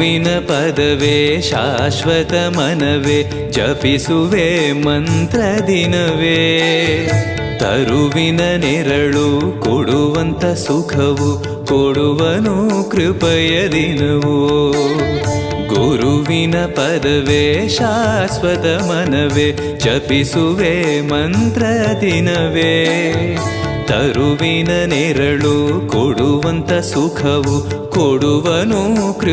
ಗುರುವಿನ ಪದವೇ ಶಾಶ್ವತ ಮನವೇ ಜಪಿಸುವೆ ಮಂತ್ರ ದಿನವೇ. ತರುವಿನ ನೆರಳು ಕೊಡುವಂತ ಸುಖವು ಕೊಡುವನು ಕೃಪೆಯ ದಿನವೋ. ಗುರುವಿನ ಪದವೇ ಶಾಶ್ವತ ಮನವೇ ಜಪಿಸುವೆ ಮಂತ್ರ ದಿನವೇ. ತರುವಿನ ನೆರಳು ಕೊಡುವಂತ ಸುಖವು ಕೊಡುವನು ಕೃಪೆಯ